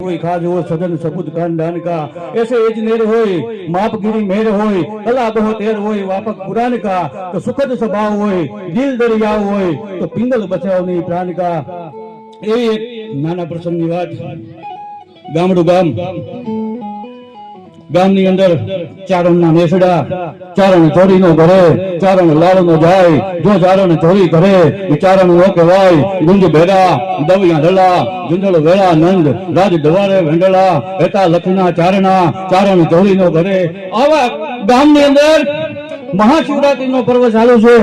कोई खाज हो सदन सपुत खानदान का ऐसे एजनेर होय मापगिरी मेर होय कला बहुत एर होय वापक पुराण का तो सुखद स्वभाव होय दिल दरिया होय तो पिंगल बचाव नहीं प्राण का एवी एक नाना प्रसंगनी વાત ગામડું ગામની અંદર ચારણના નેસડા ચારણ ચોરીનો ઘરે ચારણ લાલનો જાય જો ચારણ ચોરી કરે એ ચારણ નો કહેવાય ગુંજ ભેરા દવિયા ઢલા જુંદળ વેળા નંદ રાજ દવારે વેંડલા એતા લખના ચારણા ચારણ ચોરીનો ઘરે આવા ગામની અંદર મહાશિવરાત્રીનો પર્વ ચાલુ છે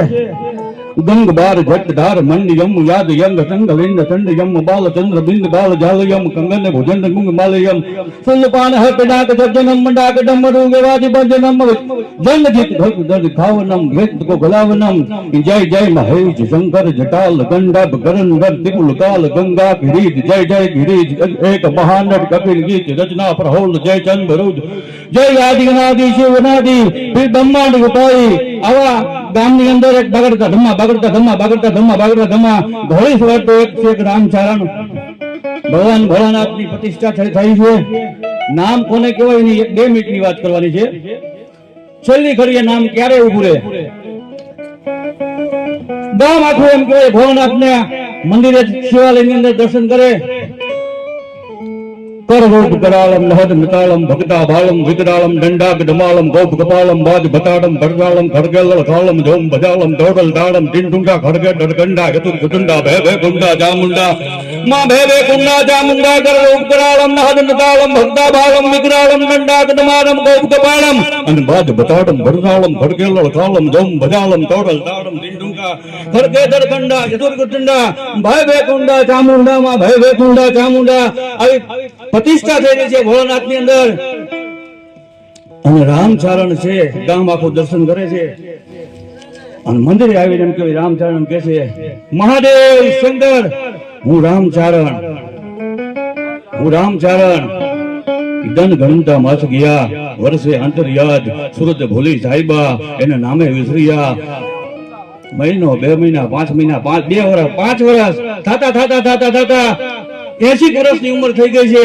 ગંગ બાર ઘટ ધાર મંડિયમ યાદ યંગ સંગ વિંદ ચંડયમ બાલ ચંદ્ર બિંદ બાલ જાલયમ કંગન ભુજન ગુંગ માલયમ સુલપાન હ પડાક જજનમ મંડાક ડમરુ વેવાજી બંજનમ જંગ જીત ભગ દર્દ ખાવનમ વેદ કો ગલાવનમ જય જય મહેશ શંકર જટાલ ગંડબ ગરંધર ત્રિપુલ કાલ ગંગા ગિરીજ જય જય ગિરીજ એક મહાનટ કપિલ ગીત રચના પ્રહોલ જય ચંદ્ર રૂદ જય આદિનાદિ શિવનાદિ બ્રહ્માંડ ઉપાઈ આવા ગામની અંદર એક બગડતા ધમ્મા ઘોડી સવાર તો એક રામચારણ ભગવાન ભોળાનાથની પ્રતિષ્ઠા થઈ છે નામ કોને કહેવાય ની 2 મિનિટની વાત કરવાની છે છેલ્લી ઘડીએ નામ ક્યારે ઉભું રહે ગામ આખું એમ કહેવાય ભોળાનાથને મંદિરે શિવાલયની અંદર દર્શન કરે कररूप करालम नहद मितालम भक्ता बालम विकरालम दंडाक दमालम गोप कपालम बाज बताडम भरदालम खड़गल खालम जोम बजालम दौड़ल दाड़म टिंडुंडा खड़गे डरगंडा यतुर कुटुंडा भे गुंडा जामुंडा मां भे कुंडा जामुंडा कररूप करालम नहद मितालम भक्ता बालम विकरालम दंडाक दमालम गोप कपालम अन बाज बताडम भरदालम खड़गल खालम जोम बजालम दौड़ल दाड़म टिंडुंडा खड़गे डरगंडा यतुर कुटुंडा भे कुंडा जामुंडा मां भे कुंडा जामुंडा प्रतिष्ठा થઈ છે ભોળાનાથની અંદર અને રામચારણ છે ગામ આખું દર્શન કરે છે અને મંદિરે આવીને એમ કે રામચારણ કહે છે મહાદેવ શંકર હું રામચારણ ધન ઘંટા માસ ગયા વર્ષે અંતર્યાદ સુરત ભૂલી સાહેબા એને નામે વિસર્યા મહિનો 2 મહિના 5 મહિના 2 વર્ષ 5 વર્ષ થતા 80 વર્ષની ઉંમર થઈ ગઈ છે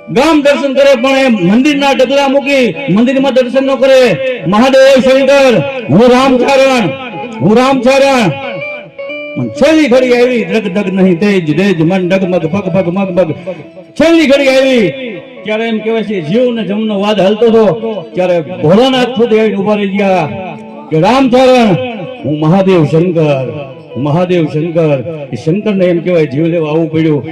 ગામ દર્શન કરે પણ એ મંદિરના ડગલા મૂકી મંદિરમાં દર્શન ન કરે મહાદેવ શંકર હું રામચારણ છેલ્લી ઘડી આવી ડગ ડગ નહીં તેજ દેજ મન ડગમગ પગ પગ મગ મગ છેલ્લી ઘડી આવી ત્યારે એમ કહેવાય છે જીવ ને જમનો વાદ હાલતો હતો ત્યારે ભોળાનાથ ખુદ આવીને ઉભા રહી ગયા કે રામચારણ હું મહાદેવ શંકર એ શંકરને એમ કહેવાય જીવ લેવા આવવું પડ્યું